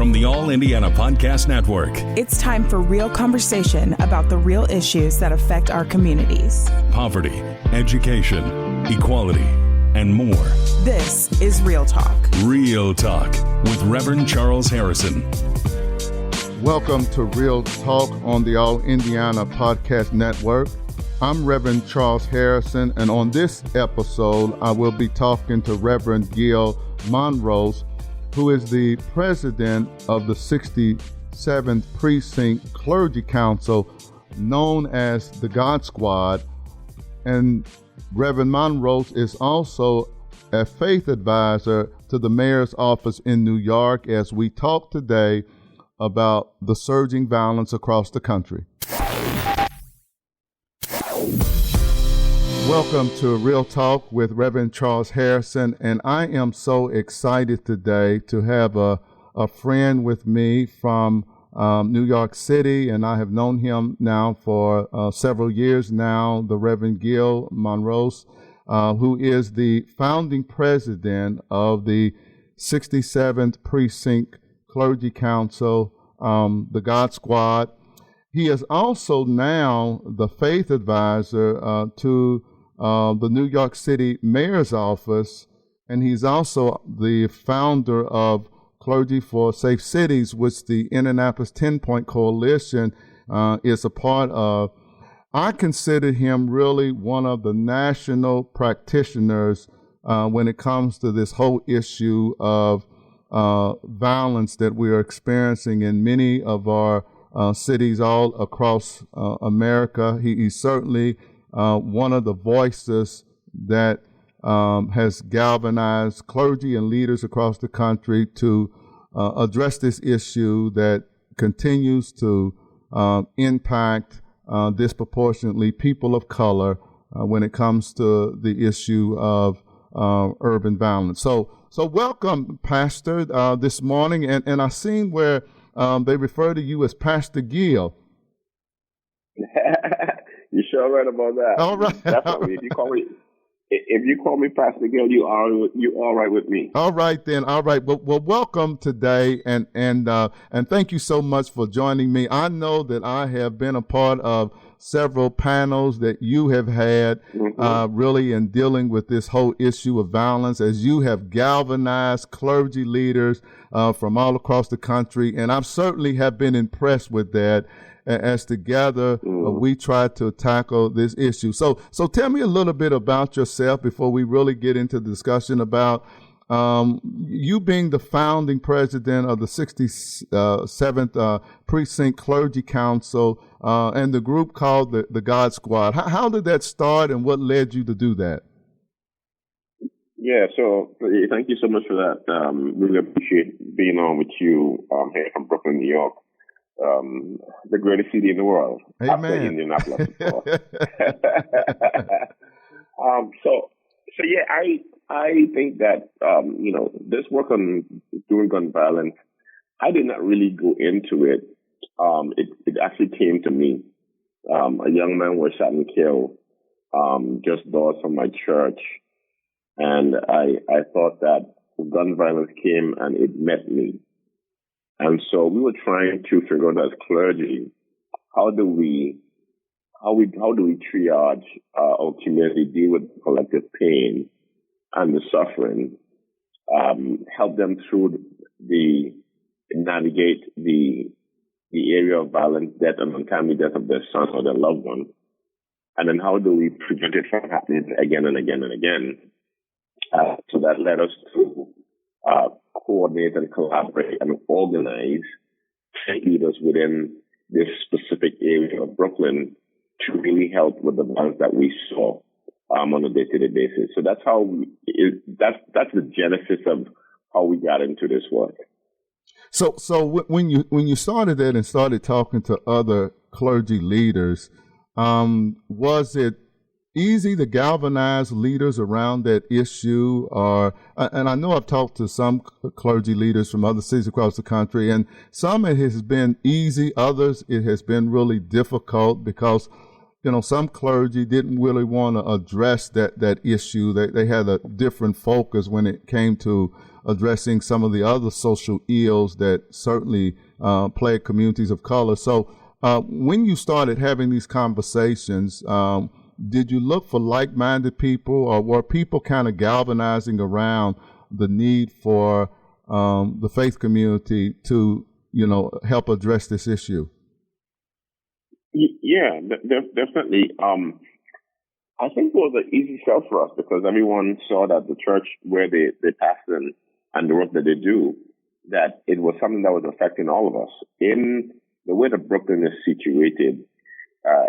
from the All Indiana Podcast Network. It's time for real conversation about the real issues that affect our communities. Poverty, education, equality, and more. This is Real Talk. Real Talk with Reverend Charles Harrison. Welcome to Real Talk on the All Indiana Podcast Network. I'm Reverend Charles Harrison, and on this episode, I will be talking to Reverend Gil Monrose, who is the president of the 67th Precinct Clergy Council, known as the Godsquad. And Reverend Monrose is also a faith advisor to the mayor's office in New York as we talk today about the surging violence across the country. Welcome to Real Talk with Reverend Charles Harrison, and I am so excited today to have a friend with me from New York City, and I have known him now for several years now, the Reverend Gil Monrose, who is the founding president of the 67th Precinct Clergy Council, the Godsquad. He is also now the faith advisor to the New York City Mayor's Office, and he's also the founder of Clergy for Safe Cities, which the Indianapolis 10-Point Coalition is a part of. I consider him really one of the national practitioners when it comes to this whole issue of violence that we are experiencing in many of our cities all across America. He's certainly one of the voices that has galvanized clergy and leaders across the country to address this issue that continues to impact disproportionately people of color when it comes to the issue of urban violence. So welcome, Pastor, this morning. And I've seen where they refer to you as Pastor Gil. You're sure right about that. All right. Definitely. If you call me Pastor Gil, you all right with me. All right then. All right. Well, welcome today, and thank you so much for joining me. I know that I have been a part of several panels that you have had, really in dealing with this whole issue of violence, as you have galvanized clergy leaders from all across the country, and I certainly have been impressed with that. As together we try to tackle this issue. So tell me a little bit about yourself before we really get into the discussion about you being the founding president of the 67th Precinct Clergy Council and the group called the Godsquad. How did that start, and what led you to do that? Yeah, so thank you so much for that. Really appreciate being on with you here from Brooklyn, New York. The greatest city in the world. Amen. After Indianapolis, of course. So yeah, I think that this work on doing gun violence, I did not really go into it. It actually came to me. A young man was shot and killed just doors from my church, and I thought that gun violence came and it met me. And so we were trying to figure out as clergy, how do we triage our community, deal with collective pain and the suffering, help them through navigate the area of violence, death, and untimely death of their son or their loved one, and then how do we prevent it from happening again and again and again? So that led us to coordinate and collaborate and organize leaders within this specific area of Brooklyn to really help with the violence that we saw on a day-to-day basis. So that's how that's the genesis of how we got into this work. So when you started that and started talking to other clergy leaders, was it easy to galvanize leaders around that issue? And I know I've talked to some clergy leaders from other cities across the country, and some it has been easy, others it has been really difficult because, some clergy didn't really want to address that issue. They had a different focus when it came to addressing some of the other social ills that certainly plague communities of color. So when you started having these conversations, did you look for like-minded people, or were people kind of galvanizing around the need for the faith community to, help address this issue? Yeah, definitely. I think it was an easy sell for us because everyone saw that the church where they pastor and the work that they do, that it was something that was affecting all of us. In the way that Brooklyn is situated,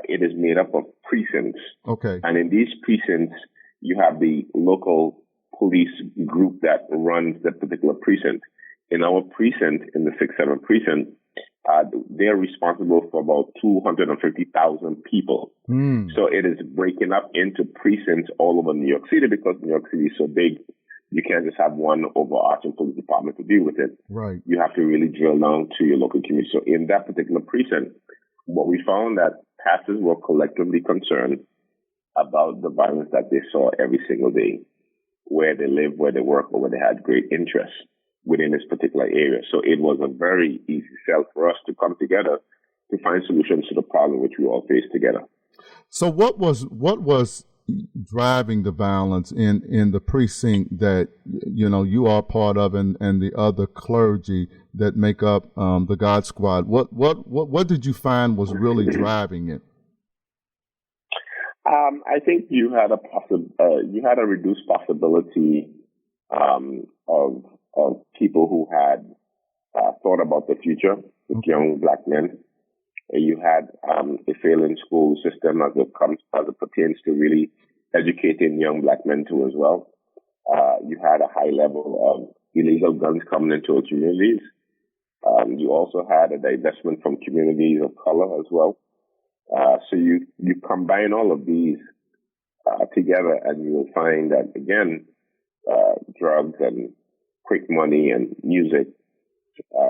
it is made up of precincts. Okay. And in these precincts, you have the local police group that runs that particular precinct. In our precinct, in the 67th Precinct, they're responsible for about 250,000 people. So it is breaking up into precincts all over New York City because New York City is so big. You can't just have one overarching police department to deal with it. Right. You have to really drill down to your local community. So in that particular precinct, what we found that pastors were collectively concerned about the violence that they saw every single day, where they live, where they work, or where they had great interest within this particular area. So it was a very easy sell for us to come together to find solutions to the problem which we all face together. So what was driving the violence in the precinct that you are part of, and the other clergy that make up the Godsquad? What did you find was really driving it? I think you had a reduced possibility of people who had thought about the future with young black men. You had a failing school system as it pertains to really educating young black men too as well. You had a high level of illegal guns coming into our communities. You also had a divestment from communities of color as well. So you combine all of these together, and you will find that, again, drugs and quick money and music,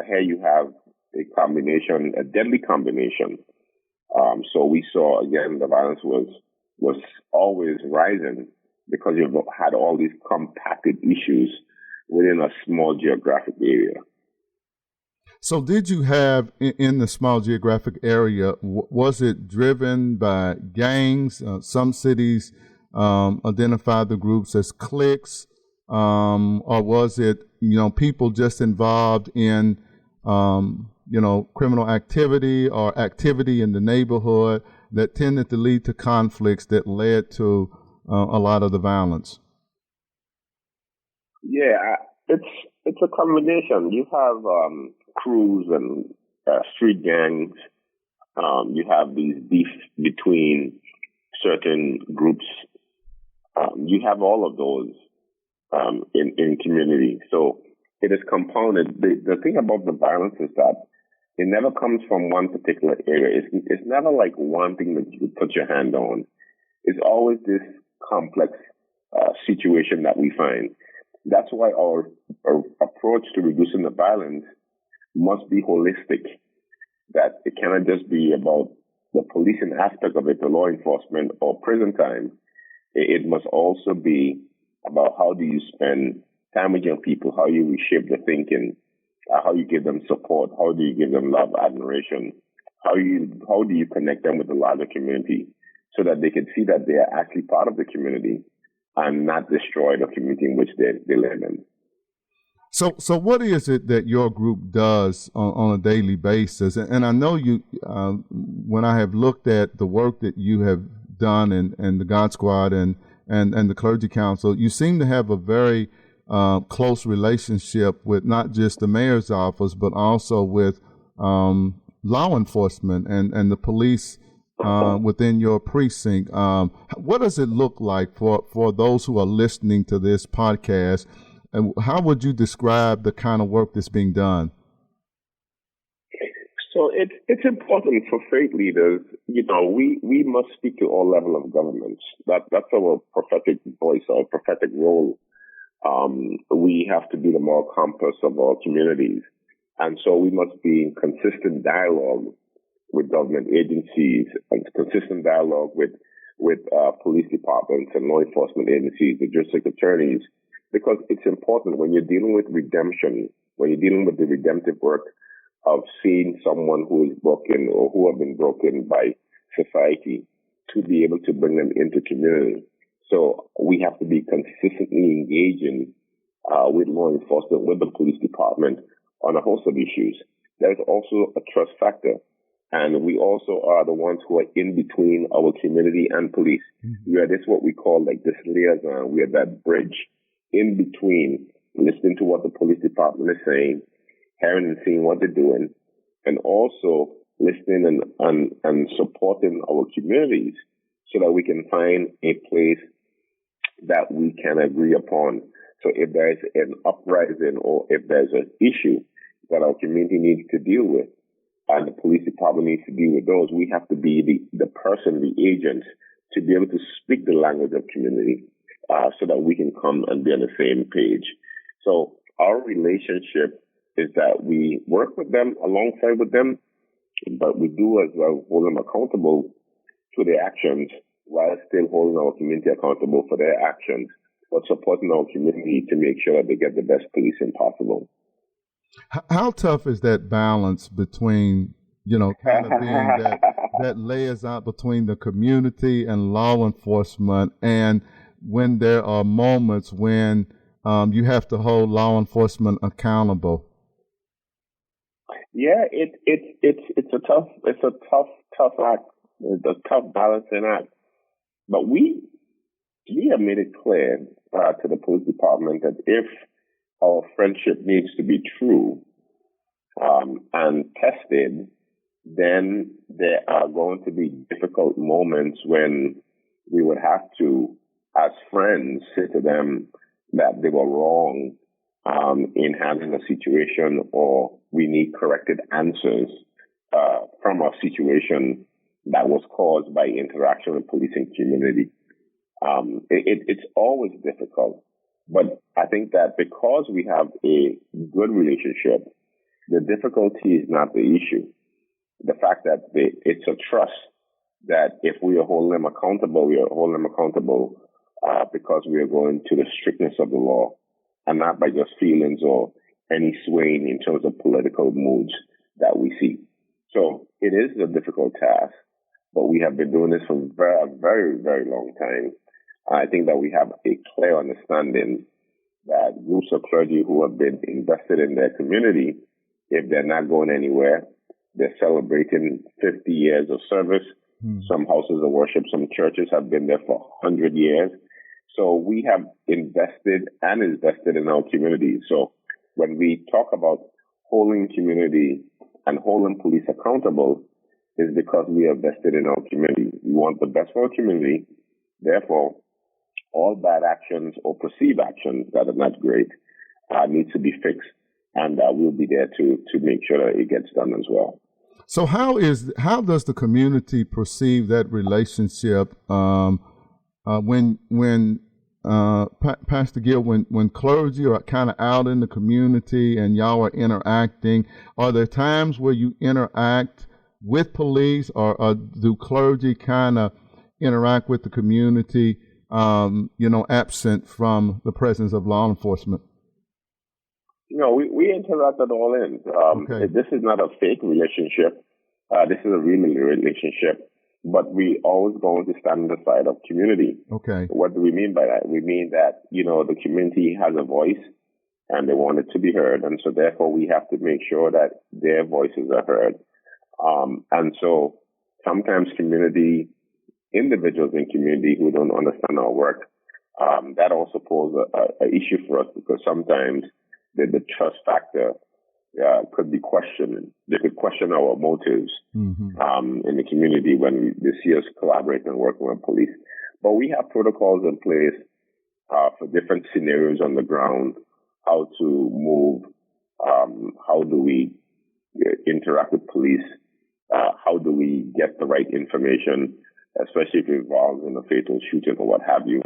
here you have a deadly combination. So we saw, again, the violence was always rising because you had all these compacted issues within a small geographic area. So did you have, in the small geographic area, was it driven by gangs? Some cities identify the groups as cliques, or was it, people just involved in, criminal activity or activity in the neighborhood that tended to lead to conflicts that led to a lot of the violence? Yeah, it's a combination. You have crews and street gangs. You have these beef between certain groups. You have all of those in community. So it is compounded. The thing about the violence is that it never comes from one particular area. It's never like one thing that you put your hand on. It's always this complex situation that we find. That's why our approach to reducing the violence must be holistic. That it cannot just be about the policing aspect of it, the law enforcement or prison time. It must also be about how do you spend time with young people, how you reshape the thinking, how you give them support, how do you give them love, admiration, how do you connect them with the larger community so that they can see that they are actually part of the community and not destroy the community in which they live in. So what is it that your group does on a daily basis? And I know you, when I have looked at the work that you have done and the Godsquad and the Clergy Council, you seem to have a very close relationship with not just the mayor's office, but also with law enforcement and the police within your precinct. What does it look like for those who are listening to this podcast? And how would you describe the kind of work that's being done? So it's important for faith leaders. We must speak to all levels of governments. That's our prophetic voice, our prophetic role. We have to be the moral compass of our communities. And so we must be in consistent dialogue with government agencies and consistent dialogue with police departments and law enforcement agencies, the district attorneys, because it's important when you're dealing with redemption, when you're dealing with the redemptive work of seeing someone who is broken or who have been broken by society, to be able to bring them into community. So we have to be consistently engaging with law enforcement, with the police department on a host of issues. There's also a trust factor. And we also are the ones who are in between our community and police. We are this what we call like this liaison. We are that bridge in between, listening to what the police department is saying, hearing and seeing what they're doing, and also listening and supporting our communities so that we can find a place that we can agree upon. So if there's an uprising or if there's an issue that our community needs to deal with, and the police department needs to deal with those, we have to be the person, the agent, to be able to speak the language of community so that we can come and be on the same page. So our relationship is that we work with them, alongside with them, but we do as well hold them accountable to their actions while still holding our community accountable for their actions, but supporting our community to make sure that they get the best policing possible. How tough is that balance between, kind of being that liaison between the community and law enforcement, and when there are moments when you have to hold law enforcement accountable? Yeah, it's a tough act. It's a tough balancing act. But we have made it clear to the police department that if our friendship needs to be true and tested, then there are going to be difficult moments when we would have to, as friends, say to them that they were wrong in handling a situation, or we need corrected answers from a situation that was caused by interaction with police and community. It's always difficult. But I think that because we have a good relationship, the difficulty is not the issue. The fact that it's a trust that if we are holding them accountable, we are holding them accountable because we are going to the strictness of the law and not by just feelings or any swaying in terms of political moods that we see. So it is a difficult task, but we have been doing this for a very, very, very long time. I think that we have a clear understanding that groups of clergy who have been invested in their community, if they're not going anywhere, they're celebrating 50 years of service. Some houses of worship, some churches have been there for 100 years. So we have invested in our community. So when we talk about holding community and holding police accountable, is because we are vested in our community. We want the best for our community. Therefore, all bad actions or perceived actions that are not great needs to be fixed, and we'll be there to make sure that it gets done as well. So how does the community perceive that relationship when Pastor Gil, when clergy are kind of out in the community and y'all are interacting? Are there times where you interact with police, or do clergy kind of interact with the community, absent from the presence of law enforcement? We interact at all ends. Okay. This is not a fake relationship. This is a real relationship. But we always going to stand on the side of community. Okay. What do we mean by that? We mean that, the community has a voice and they want it to be heard. And so therefore we have to make sure that their voices are heard. And so sometimes individuals in community who don't understand our work, that also poses an issue for us, because sometimes the trust factor could be questioned. They could question our motives in the community when they see us collaborating and working with police. But we have protocols in place for different scenarios on the ground, how to move, how do we interact with police, how do we get the right information, especially if it involves in a fatal shooting or what have you.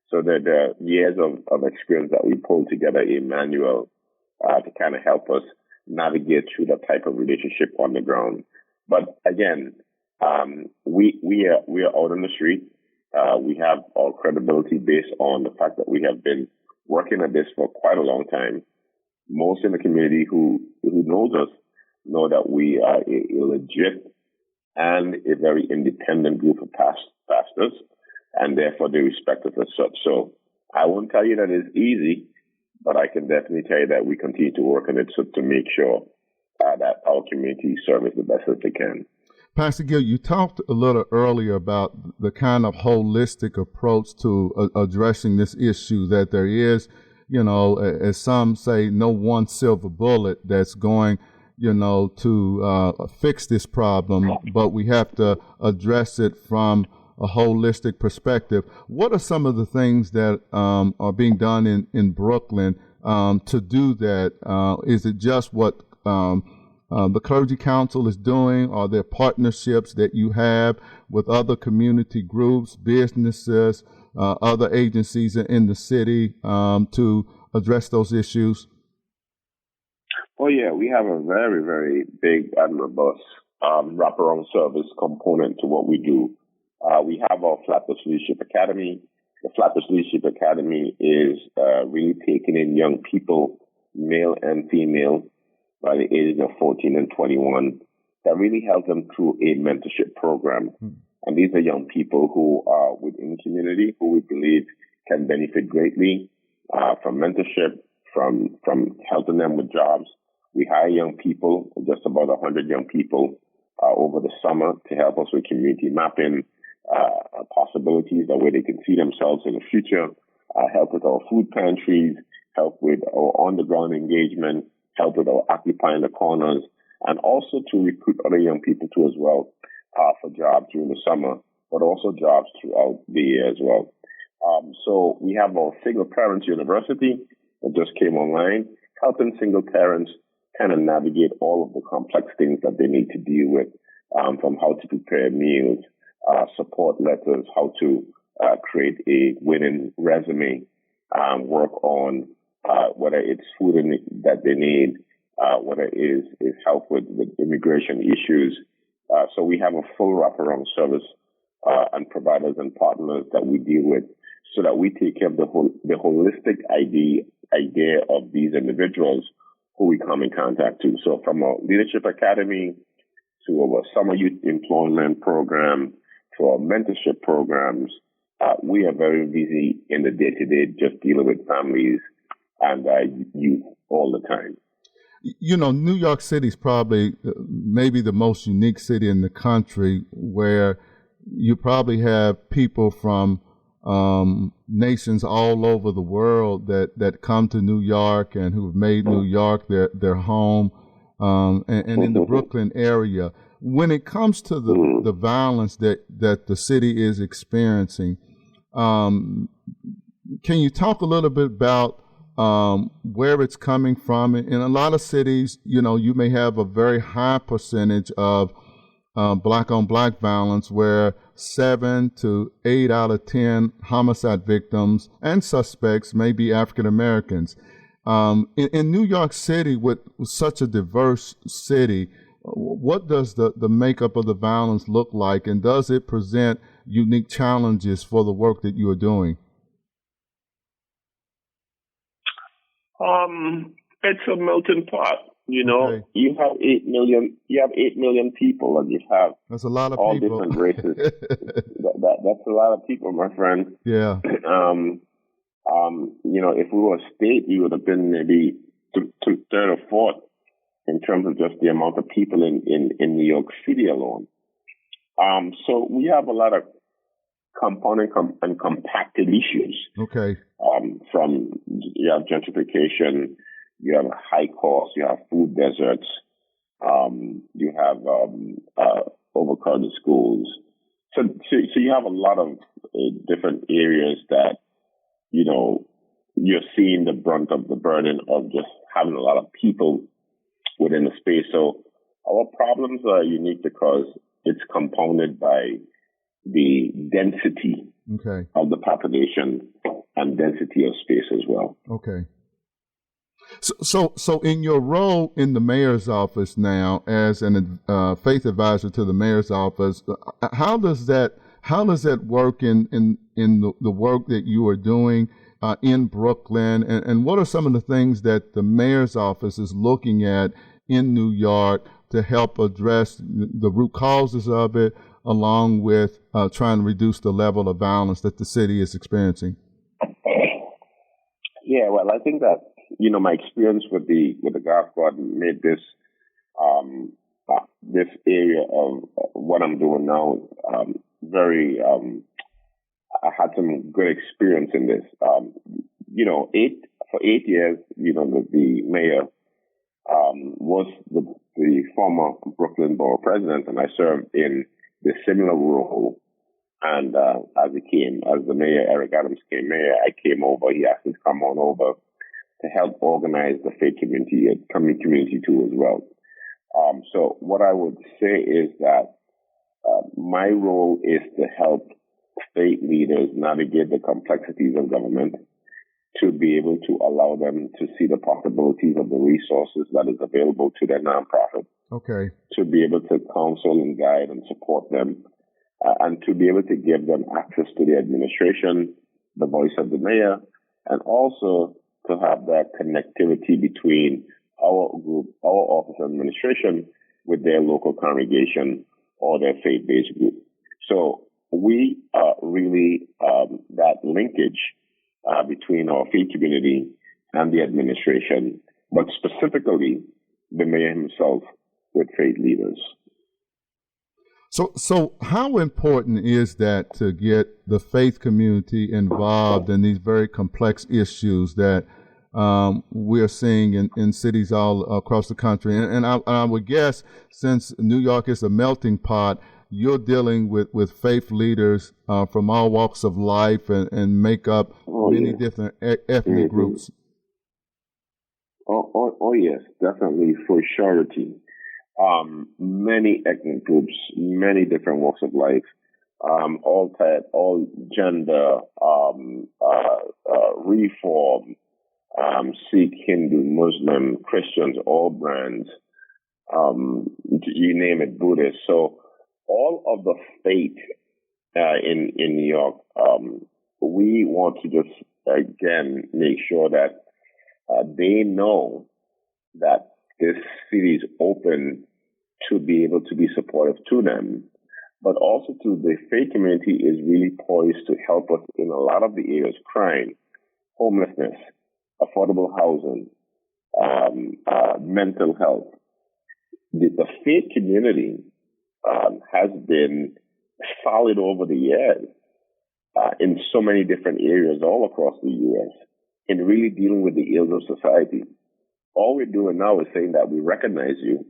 So there are years of experience that we pulled together a manual to kind of help us navigate through that type of relationship on the ground. But again, we are out on the street. We have our credibility based on the fact that we have been working at this for quite a long time. Most in the community who knows us know that we are a legit and a very independent group of pastors, and therefore they respect us as such. So I won't tell you that it's easy, but I can definitely tell you that we continue to work on it to make sure that our community serves the best as they can. Pastor Gil, you talked a little earlier about the kind of holistic approach to addressing this issue, that there is, as some say, no one silver bullet that's going, to fix this problem, but we have to address it from a holistic perspective. What are some of the things that are being done in Brooklyn to do that? Is it just what the Clergy Council is doing? Are there partnerships that you have with other community groups, businesses, other agencies in the city to address those issues? Oh, yeah, we have a very, very big and robust wraparound service component to what we do. We have our Flatbush Leadership Academy. The Flatbush Leadership Academy is really taking in young people, male and female, by the ages of 14 and 21, that really help them through a mentorship program. And these are young people who are within the community who we believe can benefit greatly from mentorship, from helping them with jobs. We hire young people, just about 100 young people over the summer to help us with community mapping, possibilities, that way they can see themselves in the future, help with our food pantries, help with our on-the-ground engagement, help with our occupying the corners, and also to recruit other young people too as well for jobs during the summer, but also jobs throughout the year as well. So we have our Single Parents University that just came online, helping single parents kind of navigate all of the complex things that they need to deal with, from how to prepare meals, support letters, how to create a winning resume, work on whether it's food that they need, whether it is help with immigration issues. So we have a full wraparound service and providers and partners that we deal with, so that we take care of the holistic idea of these individuals who we come in contact to. So from our Leadership Academy to our Summer Youth Employment Program to our mentorship programs, we are very busy in the day-to-day just dealing with families and youth all the time. New York City is probably maybe the most unique city in the country, where you probably have people from nations all over the world that come to New York and who've made New York their home, and in the Brooklyn area. When it comes to the violence that the city is experiencing, can you talk a little bit about where it's coming from? In a lot of cities, you may have a very high percentage of black-on-black violence, where 7 to 8 out of 10 homicide victims and suspects may be African Americans. In New York City, with such a diverse city, what does the makeup of the violence look like, and does it present unique challenges for the work that you are doing? It's a melting pot. Okay. You have 8 million. You have 8 million people, and you have that's a lot of all people. different races. That's a lot of people, my friend. Yeah. If we were a state, we would have been maybe to third or fourth in terms of just the amount of people in New York City alone. So we have a lot of component and compacted issues. Okay. From you have gentrification, you have high costs, you have food deserts, you have overcrowded schools. So you have a lot of different areas that you're seeing the brunt of the burden of just having a lot of people within the space. So our problems are unique because it's compounded by the density of the population and density of space as well. Okay. So in your role in the mayor's office now, as an faith advisor to the mayor's office, how does that work in the work that you are doing? in Brooklyn? And what are some of the things that the mayor's office is looking at in New York to help address the root causes of it, along with trying to reduce the level of violence that the city is experiencing? Yeah, well, I think that, my experience with the Godsquad made this this area of what I'm doing now very. I had some good experience in this. For 8 years, the mayor was the former Brooklyn Borough president, and I served in the similar role. And as the mayor, Eric Adams came mayor, I came over. He asked me to come on over to help organize the faith community too as well. So what I would say is that my role is to help state leaders navigate the complexities of government, to be able to allow them to see the possibilities of the resources that is available to their nonprofit. Okay. To be able to counsel and guide and support them, and to be able to give them access to the administration, the voice of the mayor, and also to have that connectivity between our group, our office administration, with their local congregation or their faith-based group. So we are really that linkage between our faith community and the administration, but specifically the mayor himself with faith leaders. So how important is that to get the faith community involved in these very complex issues that we're seeing in cities all across the country? And I would guess, since New York is a melting pot, you're dealing with faith leaders from all walks of life and make up many different ethnic groups. Oh, yes, definitely, for surety. Many ethnic groups, many different walks of life, all type, all gender, Reform, Sikh, Hindu, Muslim, Christians, all brands, you name it, Buddhist. So all of the faith in New York, we want to just, again, make sure that they know that this city is open to be able to be supportive to them, but also to the faith community is really poised to help us in a lot of the areas: crime, homelessness, affordable housing, mental health. The faith community has been solid over the years in so many different areas all across the U.S. in really dealing with the ills of society. All we're doing now is saying that we recognize you,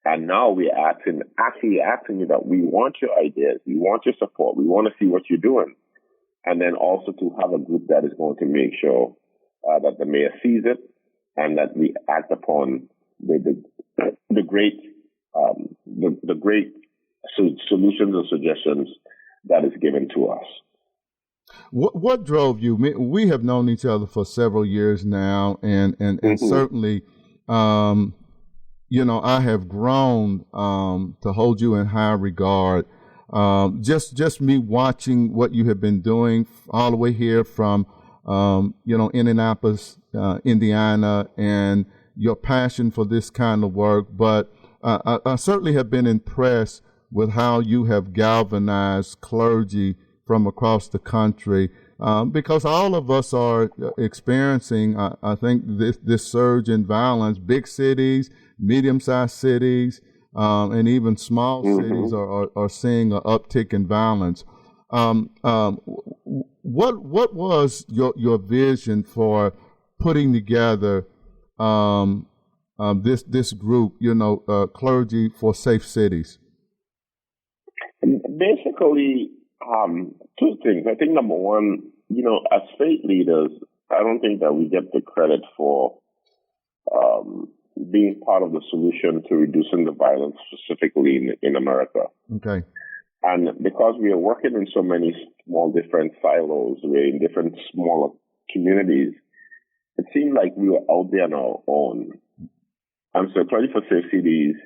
and now we're actually asking you that we want your ideas, we want your support, we want to see what you're doing, and then also to have a group that is going to make sure that the mayor sees it and that we act upon the great solutions and suggestions that is given to us. What drove you? We have known each other for several years now, and certainly, I have grown to hold you in high regard. Just me watching what you have been doing all the way here from, Indianapolis, Indiana, and your passion for this kind of work. But I certainly have been impressed with how you have galvanized clergy from across the country, because all of us are experiencing, I think, this surge in violence. Big cities, medium-sized cities, and even small cities are seeing an uptick in violence. What was your vision for putting together this group, Clergy for Safe Cities? Basically, two things. I think number one, as faith leaders, I don't think that we get the credit for being part of the solution to reducing the violence specifically in America. Okay. And because we are working in so many small different silos, we're in different smaller communities, it seemed like we were out there on our own. And so Clergy for Safe Cities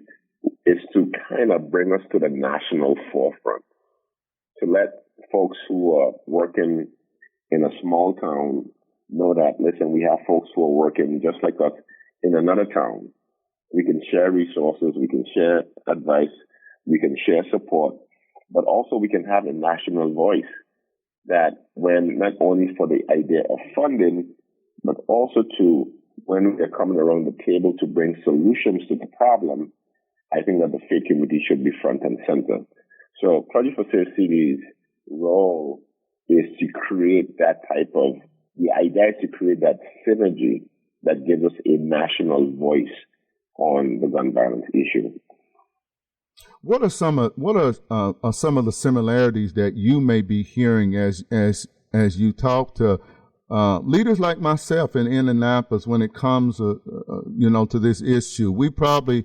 is to kind of bring us to the national forefront, to let folks who are working in a small town know that, listen, we have folks who are working just like us in another town. We can share resources, we can share advice, we can share support, but also we can have a national voice that when not only for the idea of funding, but also to when we're coming around the table to bring solutions to the problem, I think that the faith community should be front and center. So Clergy for Safe Cities' role is to create that type of, the idea is to create that synergy that gives us a national voice on the gun violence issue. What are some of the similarities that you may be hearing as you talk to leaders like myself in Indianapolis when it comes to this issue? We probably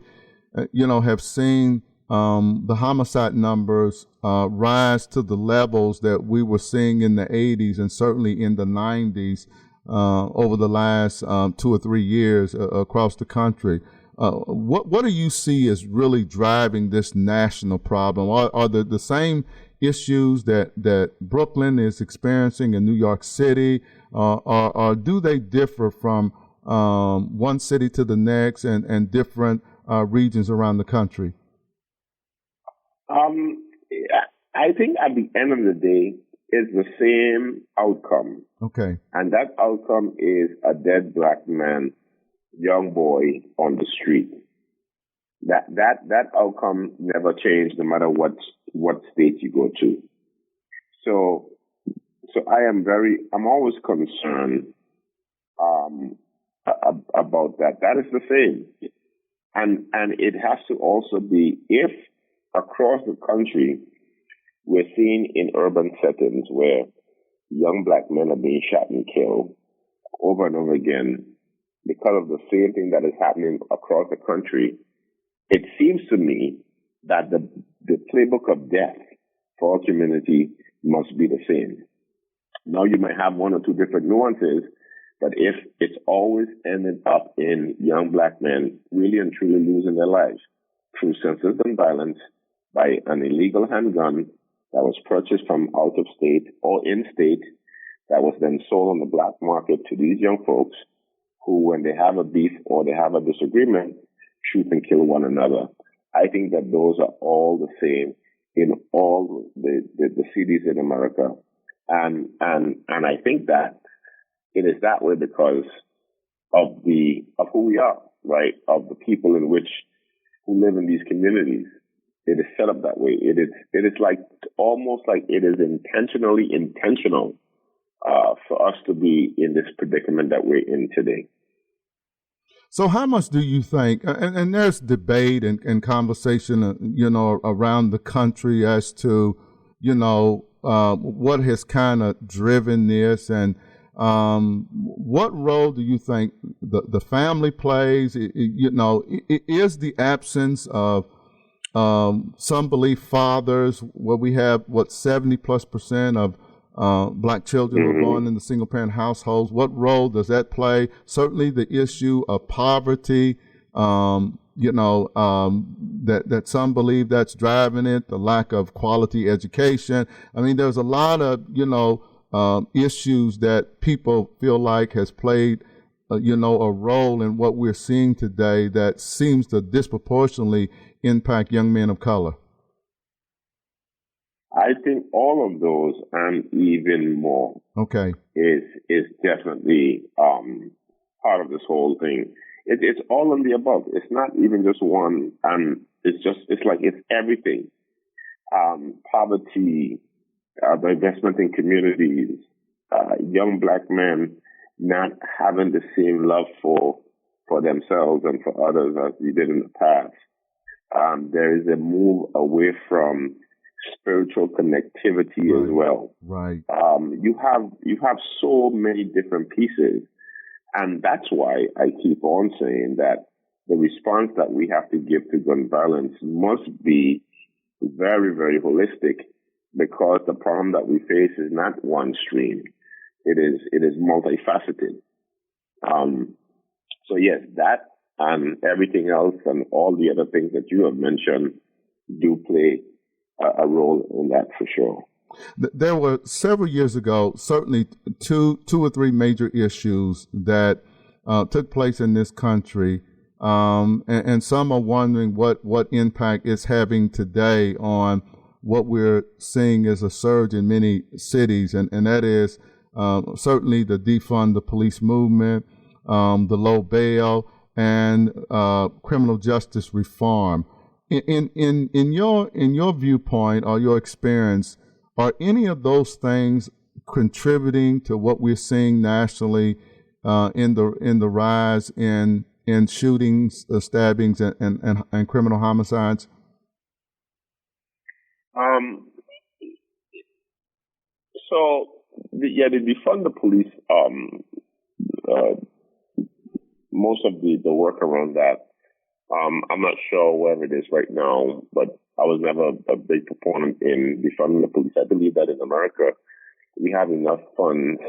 have seen the homicide numbers rise to the levels that we were seeing in the 80s and certainly in the 90s over the last 2 or 3 years across the country. What do you see as really driving this national problem? Are the same issues that Brooklyn is experiencing in New York City, or do they differ from one city to the next and different regions around the country? I think at the end of the day, it's the same outcome. Okay. And that outcome is a dead black man, young boy on the street. That outcome never changed no matter what state you go to. So I'm always concerned about that. That is the same. And it has to also be, if across the country we're seeing in urban settings where young black men are being shot and killed over and over again because of the same thing that is happening across the country, it seems to me that the playbook of death for our community must be the same. Now you might have one or two different nuances, but if it's always ended up in young black men really and truly losing their lives through senseless gun violence by an illegal handgun that was purchased from out of state or in state, that was then sold on the black market to these young folks who, when they have a beef or they have a disagreement, shoot and kill one another. I think that those are all the same in all the cities in America. And I think that it is that way because of who we are, right? Of the people who live in these communities. It is set up that way. It is like almost like it is intentional for us to be in this predicament that we're in today. So how much do you think, and there's debate and conversation, around the country as to, what has kind of driven this, and what role do you think the family plays? Is the absence of some believe fathers, where we have 70+% of black children who are born in the single parent households. What role does that play? Certainly the issue of poverty, that some believe that's driving it, the lack of quality education. I mean, there's a lot of, issues that people feel like has played a role in what we're seeing today that seems to disproportionately impact young men of color. I think all of those and even more is definitely part of this whole thing. It's all of the above. It's not even just one, and it's everything. Poverty, the investment in communities, young black men not having the same love for themselves and for others as we did in the past. There is a move away from spiritual connectivity as well. Right. You have so many different pieces, and that's why I keep on saying that the response that we have to give to gun violence must be very, very holistic, because the problem that we face is not one stream; it is multifaceted. So yes, that and everything else and all the other things that you have mentioned do play a role in that for sure. There were several years ago, certainly two or three major issues that took place in this country, and some are wondering what impact it's having today on what we're seeing as a surge in many cities, and that is certainly the defund the police movement, the low bail, and criminal justice reform. In your viewpoint or your experience, are any of those things contributing to what we're seeing nationally in the rise in shootings, stabbings, and criminal homicides? So the defund the police. Most of the work around that. I'm not sure where it is right now, but I was never a big proponent in defunding the police. I believe that in America, we have enough funds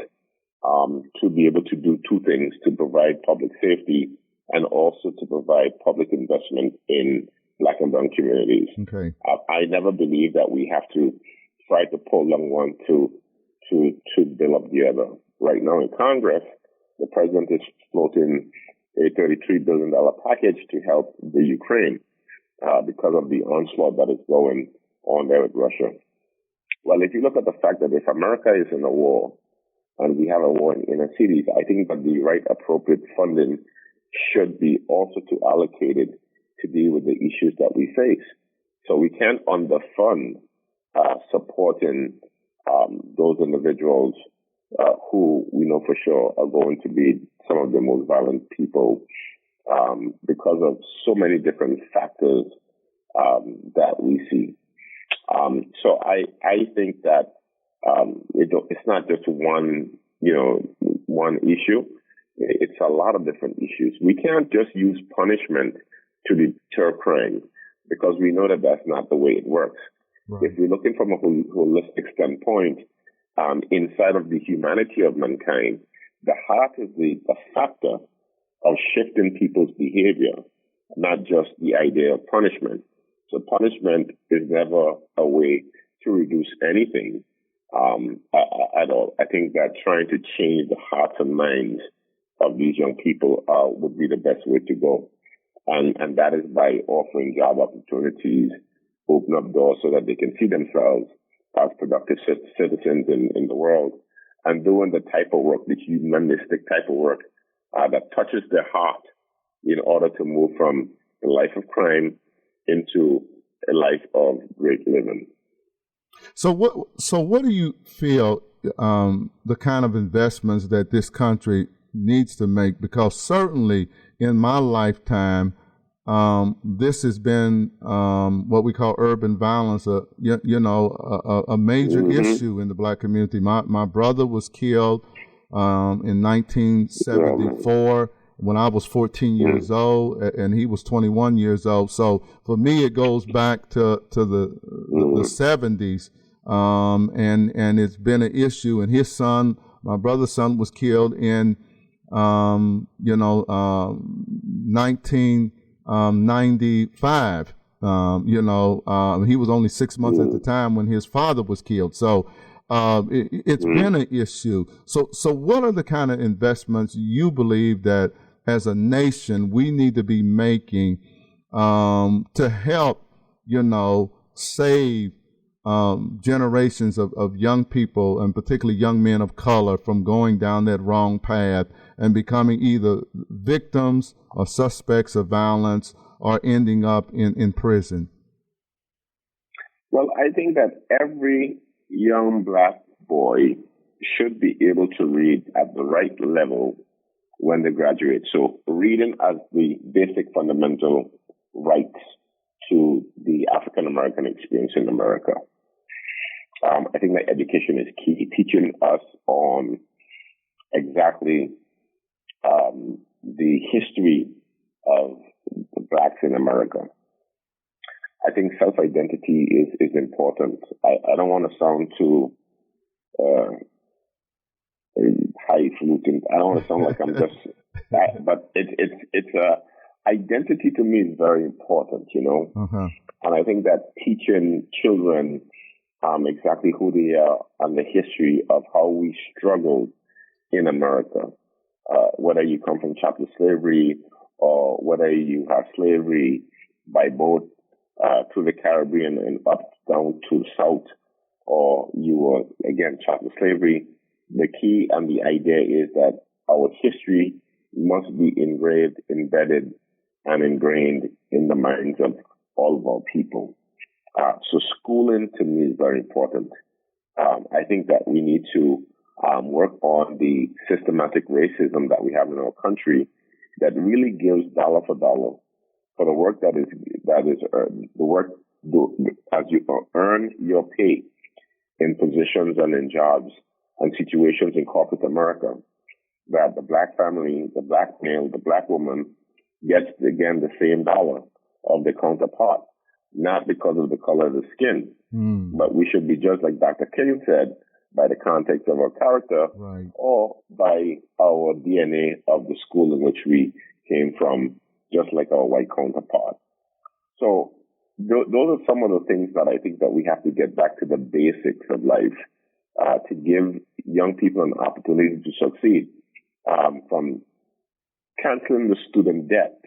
to be able to do two things: to provide public safety and also to provide public investment in Black and brown communities. Okay. I never believe that we have to try to pull along one to build up the other. Right now in Congress, the president is floating a $33 billion package to help the Ukraine because of the onslaught that is going on there with Russia. Well, if you look at the fact that if America is in a war and we have a war in inner cities, I think that the right appropriate funding should be also to allocated to deal with the issues that we face. So we can't underfund supporting those individuals who we know for sure are going to be some of the most violent people because of so many different factors that we see. So I think that it's not just one issue. It's a lot of different issues. We can't just use punishment to deter crime because we know that that's not the way it works. Right. If we're looking from a holistic standpoint, inside of the humanity of mankind, the heart is the factor of shifting people's behavior, not just the idea of punishment. So punishment is never a way to reduce anything at all. I think that trying to change the hearts and minds of these young people would be the best way to go. And that is by offering job opportunities, open up doors so that they can see themselves as productive citizens in the world, and doing the type of work, the humanistic type of work that touches their heart in order to move from a life of crime into a life of great living. So what do you feel the kind of investments that this country needs to make? Because certainly in my lifetime, this has been what we call urban violence, a major issue in the Black community. My brother was killed in 1974 when I was 14 years old, and he was 21 years old. So for me, it goes back to the 70s, and it's been an issue. And his son, my brother's son, was killed in 1995. He was only 6 months at the time when his father was killed. So it's been an issue. So what are the kind of investments you believe that as a nation we need to be making to help, save generations of young people, and particularly young men of color, from going down that wrong path and becoming either victims or suspects of violence or ending up in prison? Well, I think that every young Black boy should be able to read at the right level when they graduate. So reading as the basic fundamental rights to the African American experience in America. I think that education is key, teaching us on exactly the history of the Blacks in America. I think self-identity is important. I don't want to sound too highfalutin. I don't want to sound like I'm just that, but it's identity to me is very important, Uh-huh. And I think that teaching children exactly who they are and the history of how we struggled in America. Whether you come from chattel slavery or whether you have slavery by boat through the Caribbean and up down to the South, or you were, again, chattel slavery, the key and the idea is that our history must be engraved, embedded, and ingrained in the minds of all of our people. So schooling to me is very important. I think that we need to work on the systematic racism that we have in our country that really gives dollar for dollar for the work that is earned. The work as you earn your pay in positions and in jobs and situations in corporate America, that the black family, the black male, the black woman gets, again, the same dollar of the counterpart, not because of the color of the skin, but we should be judged, like Dr. King said, by the context of our character, right, or by our DNA of the school in which we came from, just like our white counterpart. So those are some of the things that I think that we have to get back to the basics of life to give young people an opportunity to succeed. From canceling the student debt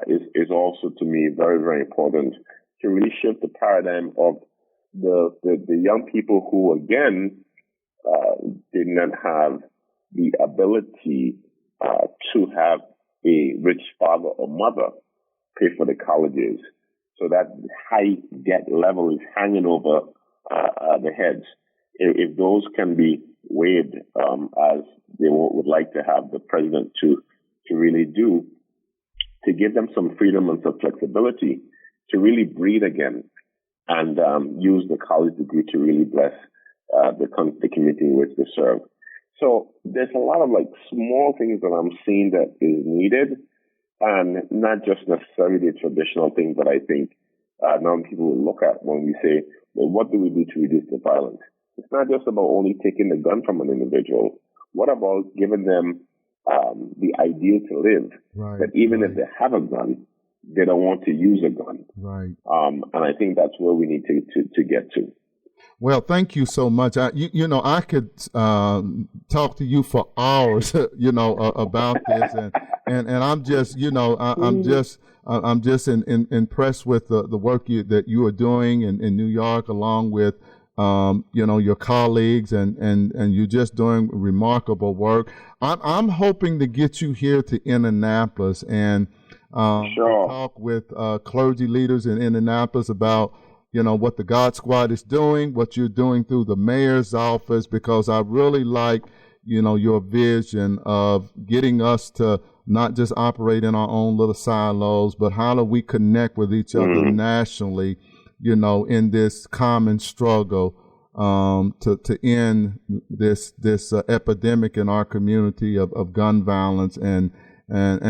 is also, to me, very, very important to really shift the paradigm of the young people who, again, did not have the ability to have a rich father or mother pay for the colleges. So that high debt level is hanging over the heads. If those can be waived, as they would like to have the president to really do, to give them some freedom and some flexibility to really breathe again and use the college degree to really bless the community in which they serve. So there's a lot of small things that I'm seeing that is needed, and not just necessarily the traditional things that I think non people will look at when we say, well, what do we do to reduce the violence? It's not just about only taking the gun from an individual. What about giving them the idea to live? Right, that even right. if they have a gun, they don't want to use a gun. Right. And I think that's where we need to get to. Well, thank you so much. I could talk to you for hours, about this, and I'm just, I'm just impressed with the work that you are doing in New York, along with, your colleagues, and you're just doing remarkable work. I'm hoping to get you here to Indianapolis and Sure. talk with clergy leaders in Indianapolis about what the Godsquad is doing, what you're doing through the mayor's office, because I really like, your vision of getting us to not just operate in our own little silos, but how do we connect with each other nationally, in this common struggle to end this epidemic in our community of gun violence and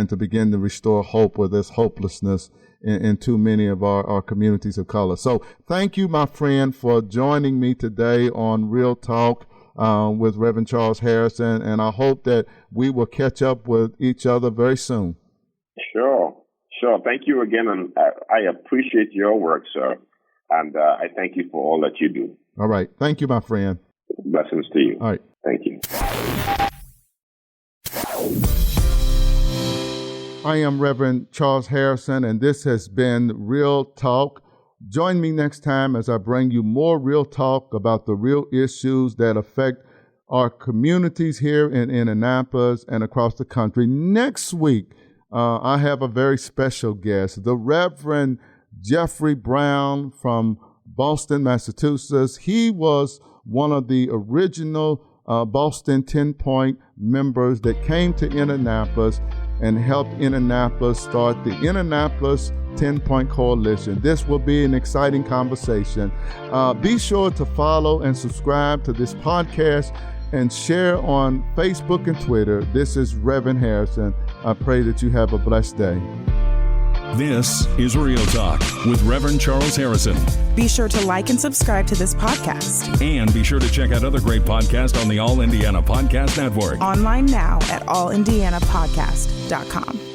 to begin to restore hope where there's hopelessness in too many of our communities of color. So thank you, my friend, for joining me today on Real Talk with Reverend Charles Harrison, and I hope that we will catch up with each other very soon. Sure. Thank you again, and I appreciate your work, sir, and I thank you for all that you do. All right. Thank you, my friend. Blessings to you. All right. Thank you. I am Reverend Charles Harrison, and this has been Real Talk. Join me next time as I bring you more real talk about the real issues that affect our communities here in Indianapolis and across the country. Next week, I have a very special guest, the Reverend Jeffrey Brown from Boston, Massachusetts. He was one of the original Boston 10-point members that came to Indianapolis and helped Indianapolis start the Indianapolis 10-Point Coalition. This will be an exciting conversation. Be sure to follow and subscribe to this podcast and share on Facebook and Twitter. This is Reverend Harrison. I pray that you have a blessed day. This is Real Talk with Reverend Charles Harrison. Be sure to like and subscribe to this podcast. And be sure to check out other great podcasts on the All Indiana Podcast Network. Online now at allindianapodcast.com.